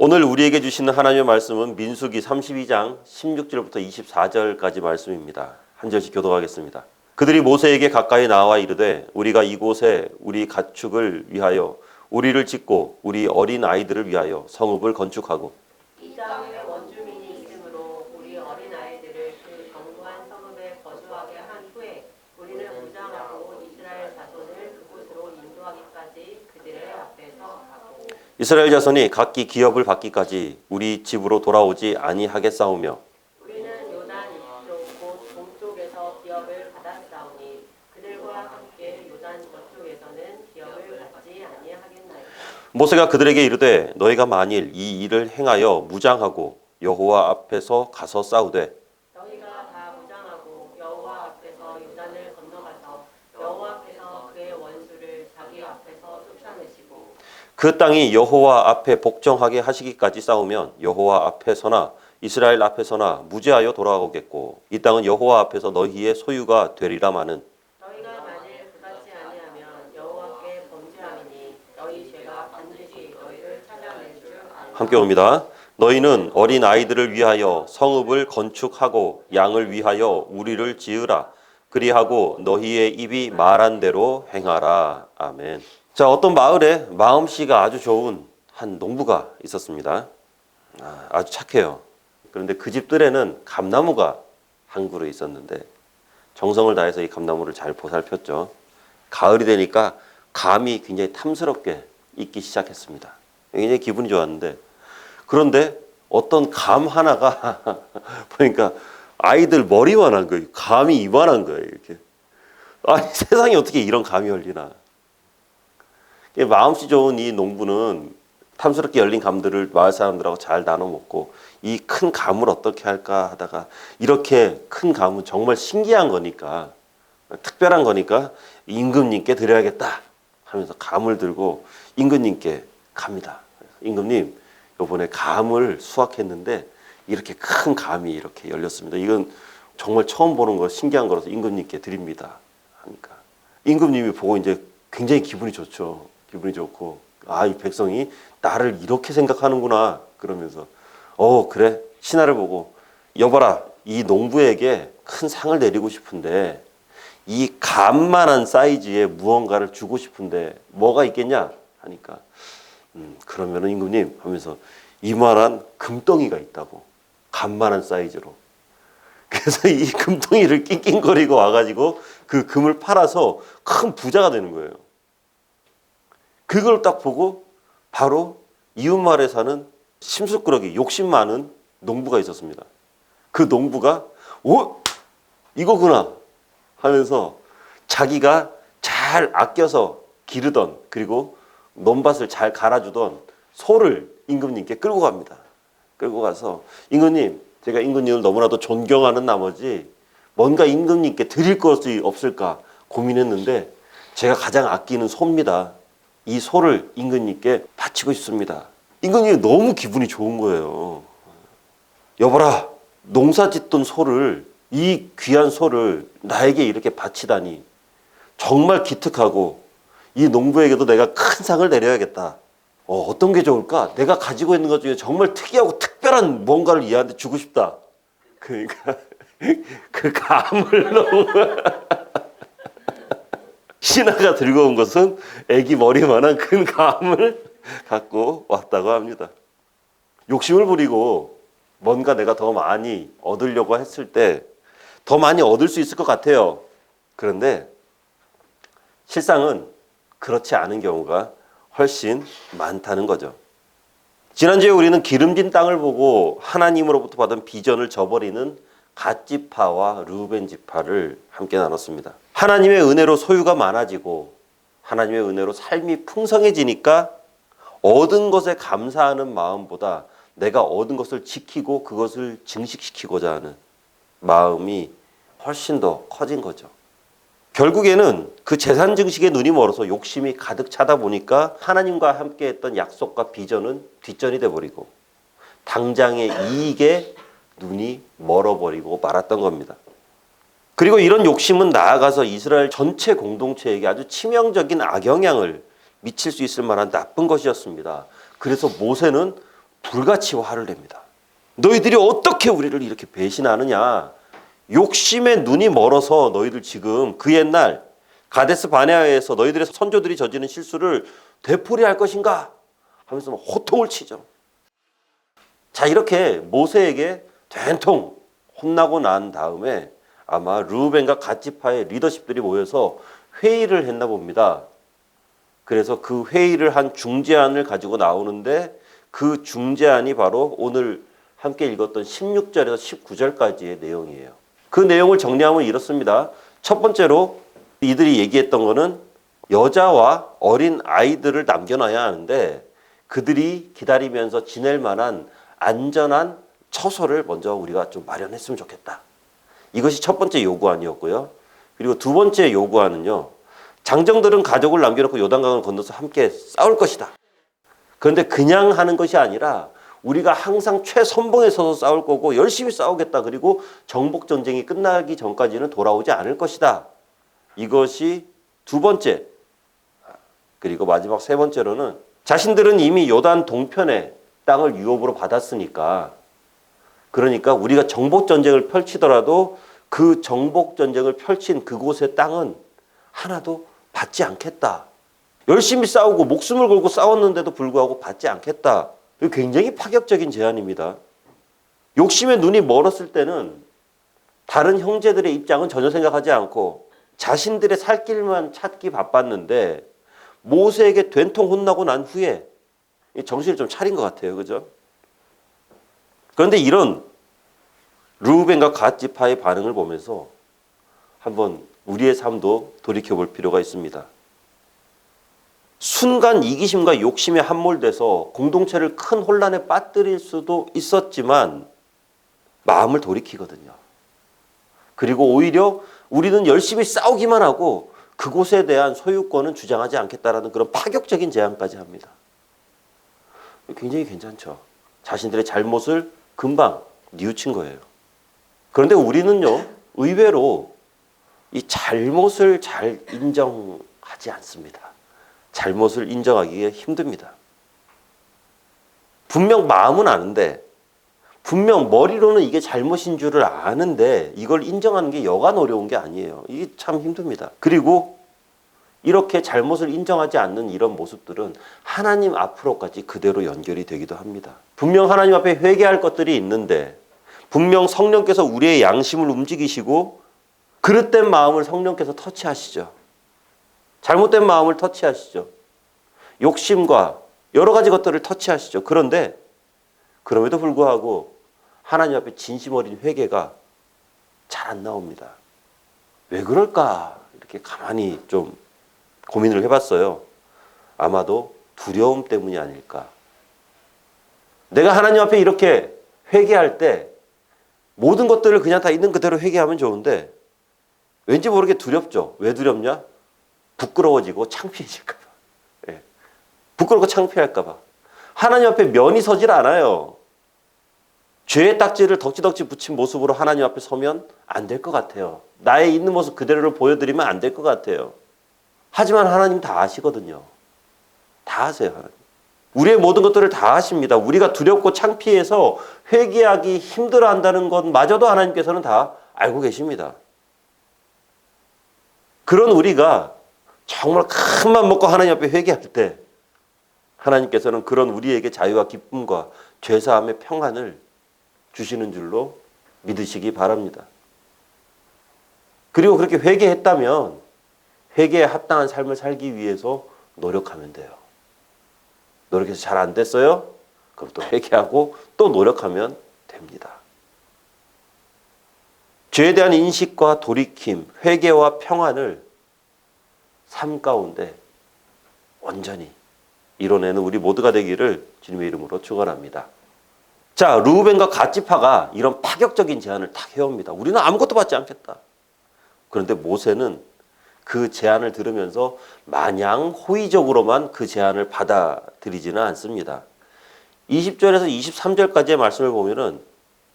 오늘 우리에게 주시는 하나님의 말씀은 민수기 32장 16절부터 24절까지 말씀입니다. 한 절씩 교독하겠습니다. 그들이 모세에게 가까이 나와 이르되 우리가 이곳에 우리 가축을 위하여 우리를 짓고 우리 어린 아이들을 위하여 성읍을 건축하고 이 땅에 원주민이 있으므로 우리 어린 아이들을 그 견고한 성읍에 거주하게 한 후에 우리는 무장하고 이스라엘 자손을 그곳으로 인도하기까지 그들의 앞에서 가고 이스라엘 자손이 각기 기업을 받기까지 우리 집으로 돌아오지 아니하겠사오며 우리는 요단 이쪽 곧 동쪽에서 기업을 받았사오니 그들과 함께 요단 저쪽에서는 기업을 받지 아니하겠나이다. 모세가 그들에게 이르되 너희가 만일 이 일을 행하여 무장하고 여호와 앞에서 가서 싸우되 너희가 다 무장하고 여호와 앞에서 요단을 건너가서 여호와께서 그의 원수를 자기 앞에서 쫓아내시고 그 땅이 여호와 앞에 복종하게 하시기까지 싸우면 여호와 앞에서나 이스라엘 앞에서나 무죄하여 돌아오겠고 이 땅은 여호와 앞에서 너희의 소유가 되리라마는 너희가 만일 그같이 아니하면 여호와께 범죄함이니 너희 죄가 반드시 너희를 찾아낼 줄 알라. 함께 옵니다. 너희는 어린 아이들을 위하여 성읍을 건축하고 양을 위하여 우리를 지으라. 그리하고 너희의 입이 말한 대로 행하라. 아멘. 자, 어떤 마을에 마음씨가 아주 좋은 한 농부가 있었습니다. 아주 착해요. 그런데 그 집들에는 감나무가 한 그루 있었는데 정성을 다해서 이 감나무를 잘 보살폈죠. 가을이 되니까 감이 굉장히 탐스럽게 익기 시작했습니다. 굉장히 기분이 좋았는데 그런데 어떤 감 하나가 보니까 아이들 머리만한 거예요. 감이 이만한 거예요. 이렇게. 아니 세상에 어떻게 이런 감이 열리나. 마음씨 좋은 이 농부는 탐스럽게 열린 감들을 마을 사람들하고 잘 나눠 먹고 이 큰 감을 어떻게 할까 하다가 이렇게 큰 감은 정말 신기한 거니까 특별한 거니까 임금님께 드려야겠다 하면서 감을 들고 임금님께 갑니다. 임금님 이번에 감을 수확했는데 이렇게 큰 감이 이렇게 열렸습니다. 이건 정말 처음 보는 거 신기한 거라서 임금님께 드립니다. 하니까 임금님이 보고 이제 굉장히 기분이 좋죠. 기분이 좋고 이 백성이 나를 이렇게 생각하는구나 그러면서 그래 신하를 보고 여봐라 이 농부에게 큰 상을 내리고 싶은데 이 감만한 사이즈의 무언가를 주고 싶은데 뭐가 있겠냐 하니까 그러면은 임금님 하면서 이만한 금덩이가 있다고 감만한 사이즈로 그래서 이 금덩이를 낑낑거리고 와가지고 그 금을 팔아서 큰 부자가 되는 거예요. 그걸 딱 보고 바로 이웃마을에 사는 심술꾸러기 욕심 많은 농부가 있었습니다. 그 농부가 이거구나 하면서 자기가 잘 아껴서 기르던 그리고 논밭을 잘 갈아주던 소를 임금님께 끌고 갑니다. 끌고 가서 임금님 제가 임금님을 너무나도 존경하는 나머지 뭔가 임금님께 드릴 것이 없을까 고민했는데 제가 가장 아끼는 소입니다. 이 소를 임금님께 바치고 싶습니다. 임금님이 너무 기분이 좋은 거예요. 여보라 농사 짓던 소를 이 귀한 소를 나에게 이렇게 바치다니 정말 기특하고 이 농부에게도 내가 큰 상을 내려야겠다. 어떤 게 좋을까? 내가 가지고 있는 것 중에 정말 특이하고 특별한 뭔가를 얘한테 주고 싶다. 그러니까 그 감을 너무 신하가 들고 온 것은 애기 머리만한 큰 감을 갖고 왔다고 합니다. 욕심을 부리고 뭔가 내가 더 많이 얻으려고 했을 때 더 많이 얻을 수 있을 것 같아요. 그런데 실상은 그렇지 않은 경우가 훨씬 많다는 거죠. 지난주에 우리는 기름진 땅을 보고 하나님으로부터 받은 비전을 저버리는 갓지파와 르우벤 지파를 함께 나눴습니다. 하나님의 은혜로 소유가 많아지고 하나님의 은혜로 삶이 풍성해지니까 얻은 것에 감사하는 마음보다 내가 얻은 것을 지키고 그것을 증식시키고자 하는 마음이 훨씬 더 커진 거죠. 결국에는 그 재산 증식에 눈이 멀어서 욕심이 가득 차다 보니까 하나님과 함께 했던 약속과 비전은 뒷전이 돼버리고 당장의 이익에 눈이 멀어버리고 말았던 겁니다. 그리고 이런 욕심은 나아가서 이스라엘 전체 공동체에게 아주 치명적인 악영향을 미칠 수 있을 만한 나쁜 것이었습니다. 그래서 모세는 불같이 화를 냅니다. 너희들이 어떻게 우리를 이렇게 배신하느냐. 욕심에 눈이 멀어서 너희들 지금 그 옛날 가데스 바네아에서 너희들의 선조들이 저지른 실수를 되풀이할 것인가 하면서 호통을 치죠. 자, 이렇게 모세에게 된통 혼나고 난 다음에 아마 르우벤과 갓지파의 리더십들이 모여서 회의를 했나 봅니다. 그래서 그 회의를 한 중재안을 가지고 나오는데 그 중재안이 바로 오늘 함께 읽었던 16절에서 19절까지의 내용이에요. 그 내용을 정리하면 이렇습니다. 첫 번째로 이들이 얘기했던 거는 여자와 어린 아이들을 남겨놔야 하는데 그들이 기다리면서 지낼 만한 안전한 처소를 먼저 우리가 좀 마련했으면 좋겠다. 이것이 첫 번째 요구안이었고요. 그리고 두 번째 요구안은요. 장정들은 가족을 남겨놓고 요단강을 건너서 함께 싸울 것이다. 그런데 그냥 하는 것이 아니라 우리가 항상 최선봉에 서서 싸울 거고 열심히 싸우겠다. 그리고 정복전쟁이 끝나기 전까지는 돌아오지 않을 것이다. 이것이 두 번째. 그리고 마지막 세 번째로는 자신들은 이미 요단 동편의 땅을 유업으로 받았으니까 그러니까 우리가 정복전쟁을 펼치더라도 그 정복전쟁을 펼친 그곳의 땅은 하나도 받지 않겠다. 열심히 싸우고 목숨을 걸고 싸웠는데도 불구하고 받지 않겠다. 이거 굉장히 파격적인 제안입니다. 욕심에 눈이 멀었을 때는 다른 형제들의 입장은 전혀 생각하지 않고 자신들의 살 길만 찾기 바빴는데 모세에게 된통 혼나고 난 후에 정신을 좀 차린 것 같아요. 그죠? 그런데 이런 르우벤과 갓지파의 반응을 보면서 한번 우리의 삶도 돌이켜볼 필요가 있습니다. 순간 이기심과 욕심에 함몰돼서 공동체를 큰 혼란에 빠뜨릴 수도 있었지만 마음을 돌이키거든요. 그리고 오히려 우리는 열심히 싸우기만 하고 그곳에 대한 소유권은 주장하지 않겠다라는 그런 파격적인 제안까지 합니다. 굉장히 괜찮죠. 자신들의 잘못을 금방 뉘우친 거예요. 그런데 우리는요, 의외로 이 잘못을 잘 인정하지 않습니다. 잘못을 인정하기가 힘듭니다. 분명 마음은 아는데, 분명 머리로는 이게 잘못인 줄을 아는데 이걸 인정하는 게 여간 어려운 게 아니에요. 이게 참 힘듭니다. 그리고 이렇게 잘못을 인정하지 않는 이런 모습들은 하나님 앞으로까지 그대로 연결이 되기도 합니다. 분명 하나님 앞에 회개할 것들이 있는데 분명 성령께서 우리의 양심을 움직이시고 그릇된 마음을 성령께서 터치하시죠. 잘못된 마음을 터치하시죠. 욕심과 여러 가지 것들을 터치하시죠. 그런데 그럼에도 불구하고 하나님 앞에 진심 어린 회개가 잘 안 나옵니다. 왜 그럴까? 이렇게 가만히 좀 고민을 해봤어요. 아마도 두려움 때문이 아닐까. 내가 하나님 앞에 이렇게 회개할 때 모든 것들을 그냥 다 있는 그대로 회개하면 좋은데 왠지 모르게 두렵죠. 왜 두렵냐? 부끄러워지고 창피해질까 봐. 예. 부끄럽고 창피할까 봐. 하나님 앞에 면이 서질 않아요. 죄의 딱지를 덕지덕지 붙인 모습으로 하나님 앞에 서면 안 될 것 같아요. 나의 있는 모습 그대로를 보여드리면 안 될 것 같아요. 하지만 하나님 다 아시거든요. 다 아세요, 하나님. 우리의 모든 것들을 다 아십니다. 우리가 두렵고 창피해서 회개하기 힘들어한다는 것마저도 하나님께서는 다 알고 계십니다. 그런 우리가 정말 큰 맘 먹고 하나님 앞에 회개할 때 하나님께서는 그런 우리에게 자유와 기쁨과 죄사함의 평안을 주시는 줄로 믿으시기 바랍니다. 그리고 그렇게 회개했다면 회개에 합당한 삶을 살기 위해서 노력하면 돼요. 노력해서 잘 안 됐어요? 그럼 또 회개하고 또 노력하면 됩니다. 죄에 대한 인식과 돌이킴, 회개와 평안을 삶 가운데 온전히 이뤄내는 우리 모두가 되기를 주님의 이름으로 축원합니다. 자, 르우벤과 갓지파가 이런 파격적인 제안을 딱 해옵니다. 우리는 아무것도 받지 않겠다. 그런데 모세는 그 제안을 들으면서 마냥 호의적으로만 그 제안을 받아들이지는 않습니다. 20절에서 23절까지의 말씀을 보면은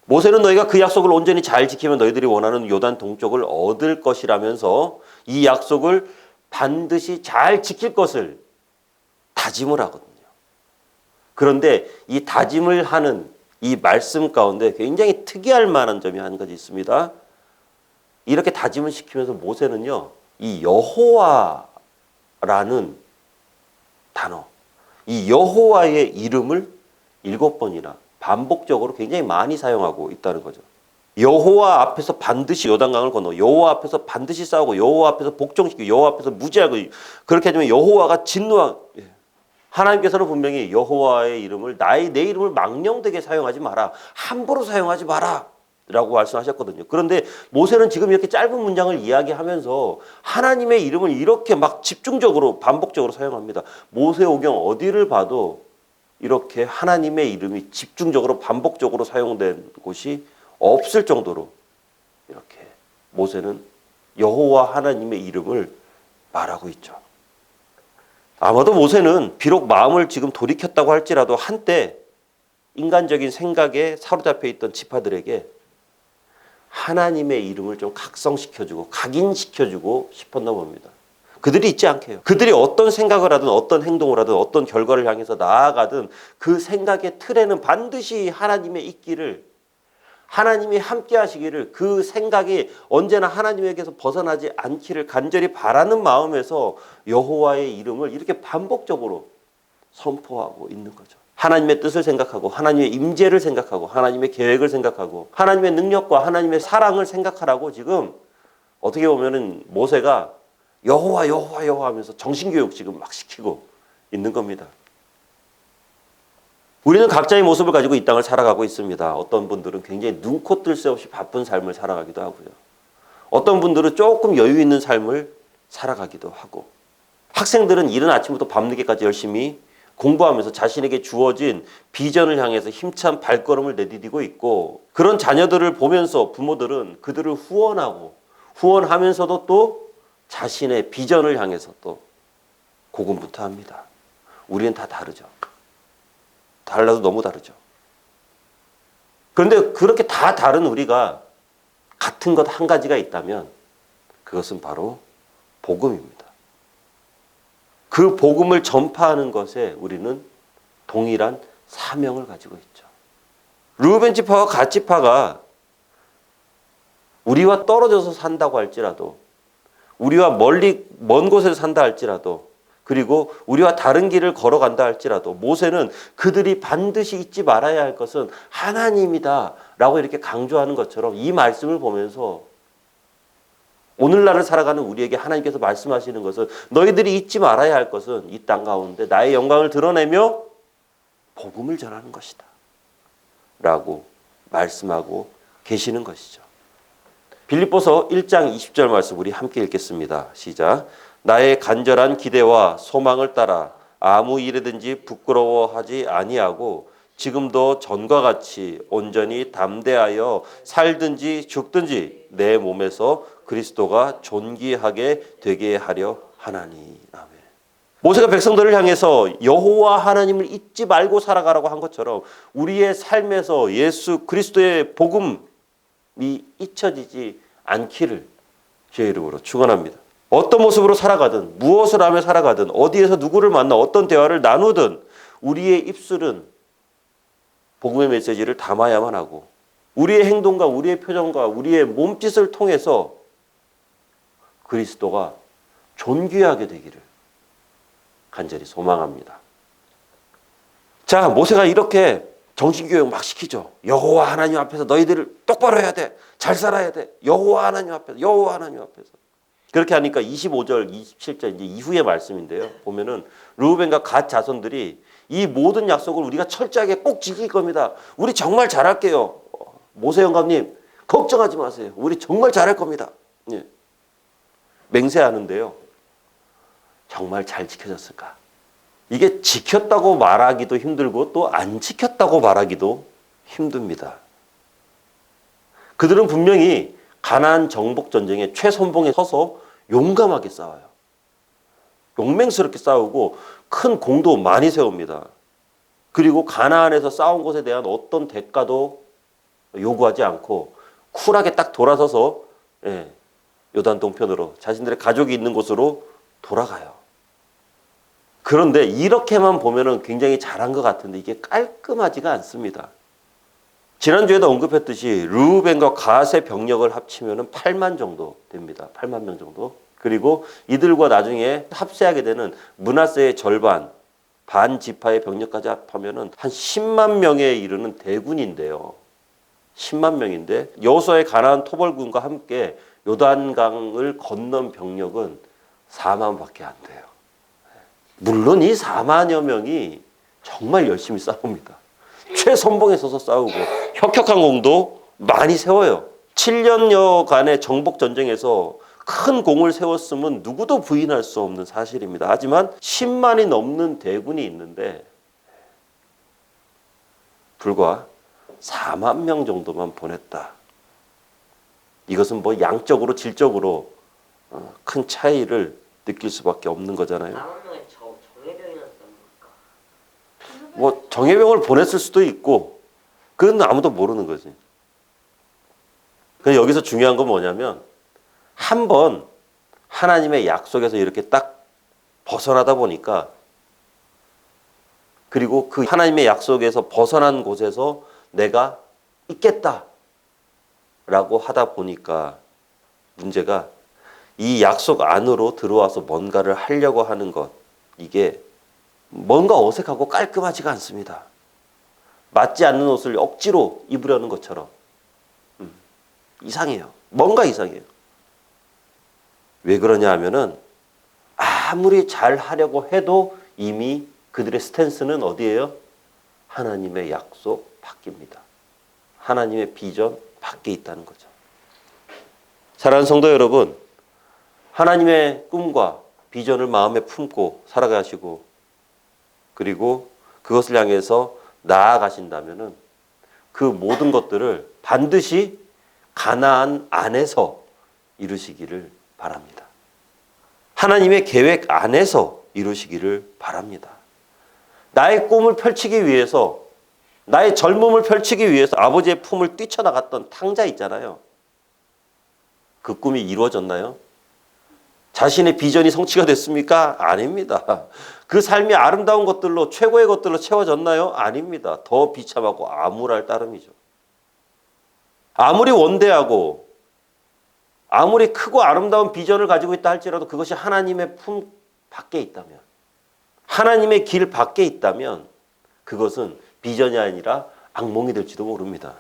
모세는 너희가 그 약속을 온전히 잘 지키면 너희들이 원하는 요단 동쪽을 얻을 것이라면서 이 약속을 반드시 잘 지킬 것을 다짐을 하거든요. 그런데 이 다짐을 하는 이 말씀 가운데 굉장히 특이할 만한 점이 한 가지 있습니다. 이렇게 다짐을 시키면서 모세는요, 이 여호와라는 단어, 이 여호와의 이름을 7번이나 반복적으로 굉장히 많이 사용하고 있다는 거죠. 여호와 앞에서 반드시 요단강을 건너, 여호와 앞에서 반드시 싸우고, 여호와 앞에서 복종시키고, 여호와 앞에서 무지하고, 그렇게 되면 여호와가 진노하. 하나님께서는 분명히 여호와의 이름을 내 이름을 망령되게 사용하지 마라, 함부로 사용하지 마라 라고 말씀하셨거든요. 그런데 모세는 지금 이렇게 짧은 문장을 이야기하면서 하나님의 이름을 이렇게 막 집중적으로 반복적으로 사용합니다. 모세오경 어디를 봐도 이렇게 하나님의 이름이 집중적으로 반복적으로 사용된 곳이 없을 정도로 이렇게 모세는 여호와 하나님의 이름을 말하고 있죠. 아마도 모세는 비록 마음을 지금 돌이켰다고 할지라도 한때 인간적인 생각에 사로잡혀 있던 지파들에게 하나님의 이름을 좀 각성시켜주고 각인시켜주고 싶었나 봅니다. 그들이 있지 않게요. 그들이 어떤 생각을 하든 어떤 행동을 하든 어떤 결과를 향해서 나아가든 그 생각의 틀에는 반드시 하나님의 있기를, 하나님이 함께 하시기를, 그 생각이 언제나 하나님에게서 벗어나지 않기를 간절히 바라는 마음에서 여호와의 이름을 이렇게 반복적으로 선포하고 있는 거죠. 하나님의 뜻을 생각하고 하나님의 임재를 생각하고 하나님의 계획을 생각하고 하나님의 능력과 하나님의 사랑을 생각하라고 지금 어떻게 보면은 모세가 여호와 여호와 여호와 하면서 정신교육 지금 막 시키고 있는 겁니다. 우리는 각자의 모습을 가지고 이 땅을 살아가고 있습니다. 어떤 분들은 굉장히 눈코 뜰 새 없이 바쁜 삶을 살아가기도 하고요. 어떤 분들은 조금 여유 있는 삶을 살아가기도 하고, 학생들은 이른 아침부터 밤늦게까지 열심히 공부하면서 자신에게 주어진 비전을 향해서 힘찬 발걸음을 내디디고 있고, 그런 자녀들을 보면서 부모들은 그들을 후원하고 후원하면서도 또 자신의 비전을 향해서 또 고군분투합니다. 우리는 다 다르죠. 달라도 너무 다르죠. 그런데 그렇게 다 다른 우리가 같은 것 한 가지가 있다면 그것은 바로 복음입니다. 그 복음을 전파하는 것에 우리는 동일한 사명을 가지고 있죠. 르우벤 지파와 갓 지파가 우리와 떨어져서 산다고 할지라도, 우리와 먼 곳에서 산다 할지라도, 그리고 우리와 다른 길을 걸어간다 할지라도 모세는 그들이 반드시 잊지 말아야 할 것은 하나님이다 라고 이렇게 강조하는 것처럼 이 말씀을 보면서 오늘날을 살아가는 우리에게 하나님께서 말씀하시는 것은 너희들이 잊지 말아야 할 것은 이 땅 가운데 나의 영광을 드러내며 복음을 전하는 것이다 라고 말씀하고 계시는 것이죠. 빌립보서 1장 20절 말씀 우리 함께 읽겠습니다. 시작. 나의 간절한 기대와 소망을 따라 아무 일에든지 부끄러워하지 아니하고 지금도 전과 같이 온전히 담대하여 살든지 죽든지 내 몸에서 그리스도가 존귀하게 되게 하려 하나니. 아멘. 모세가 백성들을 향해서 여호와 하나님을 잊지 말고 살아가라고 한 것처럼 우리의 삶에서 예수 그리스도의 복음이 잊혀지지 않기를 주의 이름으로 축원합니다. 어떤 모습으로 살아가든 무엇을 하며 살아가든 어디에서 누구를 만나 어떤 대화를 나누든 우리의 입술은 복음의 메시지를 담아야만 하고 우리의 행동과 우리의 표정과 우리의 몸짓을 통해서 그리스도가 존귀하게 되기를 간절히 소망합니다. 자, 모세가 이렇게 정신교육 막 시키죠. 여호와 하나님 앞에서 너희들을 똑바로 해야 돼. 잘 살아야 돼. 여호와 하나님 앞에서, 여호와 하나님 앞에서. 그렇게 하니까 25절, 27절 이제 이후의 말씀인데요. 보면은 르우벤과 갓 자손들이 이 모든 약속을 우리가 철저하게 꼭 지킬 겁니다. 우리 정말 잘할게요. 모세 영감님 걱정하지 마세요. 우리 정말 잘할 겁니다. 예. 맹세하는데요. 정말 잘 지켜졌을까? 이게 지켰다고 말하기도 힘들고 또 안 지켰다고 말하기도 힘듭니다. 그들은 분명히 가나안 정복 전쟁의 최선봉에 서서 용감하게 싸워요. 용맹스럽게 싸우고 큰 공도 많이 세웁니다. 그리고 가나안에서 싸운 것에 대한 어떤 대가도 요구하지 않고 쿨하게 딱 돌아서서 요단 동편으로 자신들의 가족이 있는 곳으로 돌아가요. 그런데 이렇게만 보면은 굉장히 잘한 것 같은데 이게 깔끔하지가 않습니다. 지난주에도 언급했듯이 르우벤과 갓의 병력을 합치면은 8만 정도 됩니다. 8만 명 정도. 그리고 이들과 나중에 합세하게 되는 므낫세의 절반, 반 지파의 병력까지 합하면은 한 10만 명에 이르는 대군인데요. 10만 명인데 여호수아의 가나안 토벌군과 함께 요단강을 건넌 병력은 4만밖에 안 돼요. 물론 이 4만여 명이 정말 열심히 싸웁니다. 최선봉에 서서 싸우고 혁혁한 공도 많이 세워요. 7년여간의 정복 전쟁에서 큰 공을 세웠음은 누구도 부인할 수 없는 사실입니다. 하지만 10만이 넘는 대군이 있는데 불과 4만 명 정도만 보냈다. 이것은 뭐 양적으로 질적으로 큰 차이를 느낄 수밖에 없는 거잖아요. 4만 명의 정예병이나 씁니까? 뭐 정예병을 보냈을 수도 있고 그건 아무도 모르는 거지. 그래서 여기서 중요한 건 뭐냐면 한번 하나님의 약속에서 이렇게 딱 벗어나다 보니까 그리고 그 하나님의 약속에서 벗어난 곳에서 내가 있겠다라고 하다 보니까 문제가 이 약속 안으로 들어와서 뭔가를 하려고 하는 것 이게 뭔가 어색하고 깔끔하지가 않습니다. 맞지 않는 옷을 억지로 입으려는 것처럼 이상해요. 뭔가 이상해요. 왜 그러냐 하면은 아무리 잘 하려고 해도 이미 그들의 스탠스는 어디예요? 하나님의 약속 밖입니다. 하나님의 비전 밖에 있다는 거죠. 사랑하는 성도 여러분, 하나님의 꿈과 비전을 마음에 품고 살아가시고 그리고 그것을 향해서 나아가신다면은 그 모든 것들을 반드시 가나안 안에서 이루시기를 바랍니다. 하나님의 계획 안에서 이루시기를 바랍니다. 나의 꿈을 펼치기 위해서 나의 젊음을 펼치기 위해서 아버지의 품을 뛰쳐나갔던 탕자 있잖아요. 그 꿈이 이루어졌나요? 자신의 비전이 성취가 됐습니까? 아닙니다. 그 삶이 아름다운 것들로 최고의 것들로 채워졌나요? 아닙니다. 더 비참하고 암울할 따름이죠. 아무리 원대하고 아무리 크고 아름다운 비전을 가지고 있다 할지라도 그것이 하나님의 품 밖에 있다면 하나님의 길 밖에 있다면 그것은 비전이 아니라 악몽이 될지도 모릅니다.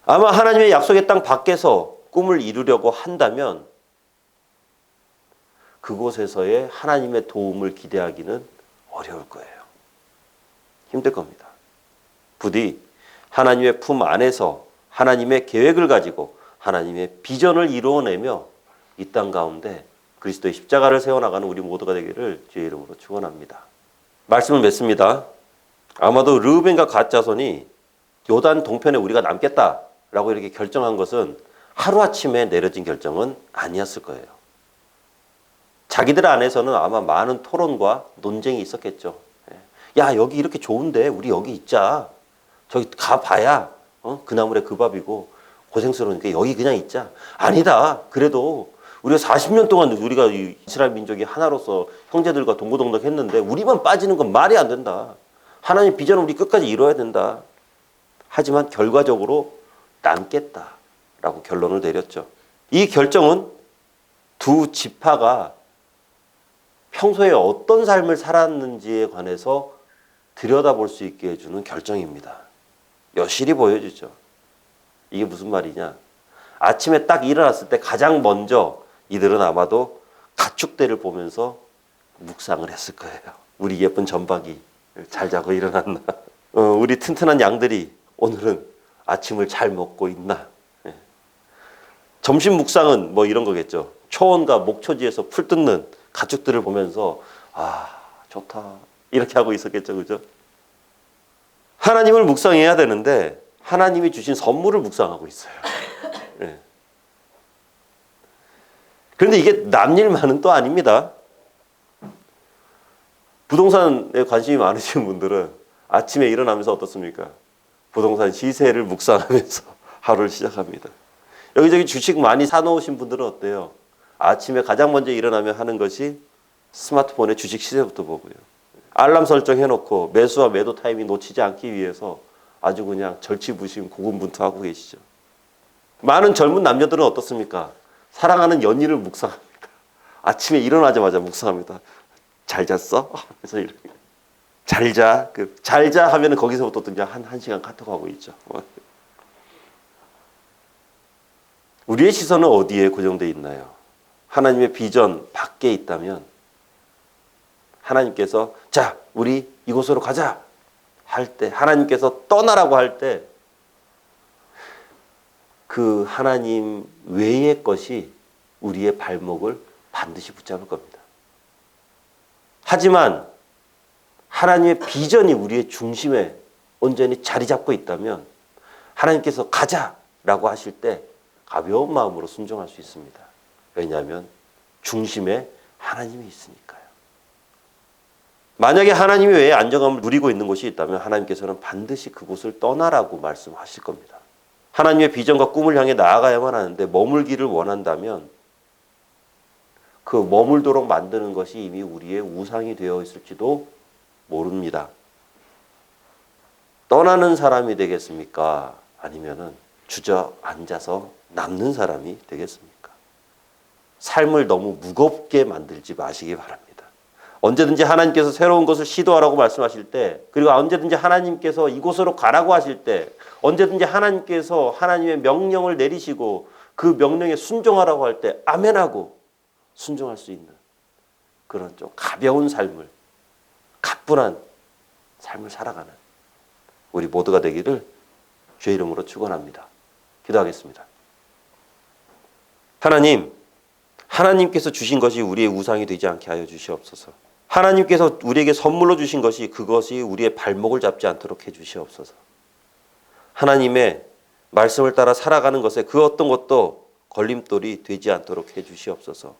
아마 하나님의 약속의 땅 밖에서 꿈을 이루려고 한다면 그곳에서의 하나님의 도움을 기대하기는 어려울 거예요. 힘들 겁니다. 부디 하나님의 품 안에서 하나님의 계획을 가지고 하나님의 비전을 이루어내며 이 땅 가운데 그리스도의 십자가를 세워나가는 우리 모두가 되기를 주의 이름으로 축원합니다. 말씀을 맺습니다. 아마도 르우벤과 갓 자손이 요단 동편에 우리가 남겠다라고 이렇게 결정한 것은 하루아침에 내려진 결정은 아니었을 거예요. 자기들 안에서는 아마 많은 토론과 논쟁이 있었겠죠. 야, 여기 이렇게 좋은데 우리 여기 있자. 저기 가봐야 그 나물에 그 밥이고 고생스러우니까 여기 그냥 있자. 아니다. 그래도 우리가 40년 동안 우리가 이스라엘 민족이 하나로서 형제들과 동고동락 했는데 우리만 빠지는 건 말이 안 된다. 하나님 비전을 우리 끝까지 이뤄야 된다. 하지만 결과적으로 남겠다라고 결론을 내렸죠. 이 결정은 두 지파가 평소에 어떤 삶을 살았는지에 관해서 들여다볼 수 있게 해주는 결정입니다. 여실히 보여주죠. 이게 무슨 말이냐. 아침에 딱 일어났을 때 가장 먼저 이들은 아마도 가축대를 보면서 묵상을 했을 거예요. 우리 예쁜 전박이 잘 자고 일어났나. 우리 튼튼한 양들이 오늘은 아침을 잘 먹고 있나. 점심 묵상은 뭐 이런 거겠죠. 초원과 목초지에서 풀 뜯는 가축들을 보면서 좋다 이렇게 하고 있었겠죠. 그죠? 하나님을 묵상해야 되는데 하나님이 주신 선물을 묵상하고 있어요. 네. 그런데 이게 남 일만은 또 아닙니다. 부동산에 관심이 많으신 분들은 아침에 일어나면서 어떻습니까? 부동산 시세를 묵상하면서 하루를 시작합니다. 여기저기 주식 많이 사놓으신 분들은 어때요? 아침에 가장 먼저 일어나면 하는 것이 스마트폰의 주식 시세부터 보고요. 알람 설정해놓고 매수와 매도 타이밍 놓치지 않기 위해서 아주 그냥 절치부심 고군분투하고 계시죠. 많은 젊은 남녀들은 어떻습니까? 사랑하는 연인을 묵상합니다. 아침에 일어나자마자 묵상합니다. 잘 잤어? 그래서 이렇게 잘 자. 잘 자 하면은 거기서부터 그냥 한 시간 카톡하고 있죠. 우리의 시선은 어디에 고정되어 있나요? 하나님의 비전 밖에 있다면 하나님께서 자, 우리 이곳으로 가자 할 때, 하나님께서 떠나라고 할 때 그 하나님 외의 것이 우리의 발목을 반드시 붙잡을 겁니다. 하지만 하나님의 비전이 우리의 중심에 온전히 자리 잡고 있다면 하나님께서 가자라고 하실 때 가벼운 마음으로 순종할 수 있습니다. 왜냐하면 중심에 하나님이 있으니까요. 만약에 하나님이 외에 안정감을 누리고 있는 곳이 있다면 하나님께서는 반드시 그곳을 떠나라고 말씀하실 겁니다. 하나님의 비전과 꿈을 향해 나아가야만 하는데 머물기를 원한다면 그 머물도록 만드는 것이 이미 우리의 우상이 되어 있을지도 모릅니다. 떠나는 사람이 되겠습니까? 아니면은 주저앉아서 남는 사람이 되겠습니까? 삶을 너무 무겁게 만들지 마시기 바랍니다. 언제든지 하나님께서 새로운 것을 시도하라고 말씀하실 때, 그리고 언제든지 하나님께서 이곳으로 가라고 하실 때, 언제든지 하나님께서 하나님의 명령을 내리시고 그 명령에 순종하라고 할 때 아멘하고 순종할 수 있는 그런 좀 가벼운 삶을, 가뿐한 삶을 살아가는 우리 모두가 되기를 주의 이름으로 축원합니다. 기도하겠습니다. 하나님, 하나님께서 주신 것이 우리의 우상이 되지 않게 하여 주시옵소서. 하나님께서 우리에게 선물로 주신 것이 그것이 우리의 발목을 잡지 않도록 해 주시옵소서. 하나님의 말씀을 따라 살아가는 것에 그 어떤 것도 걸림돌이 되지 않도록 해 주시옵소서.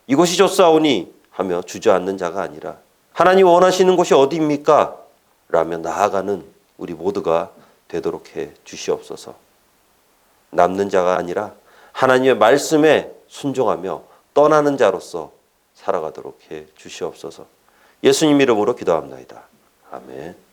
이곳이 좋사오니 하며 주저앉는 자가 아니라 하나님 원하시는 곳이 어디입니까? 라며 나아가는 우리 모두가 되도록 해 주시옵소서. 남는 자가 아니라 하나님의 말씀에 순종하며 떠나는 자로서 살아가도록 해 주시옵소서. 예수님 이름으로 기도합나이다. 아멘.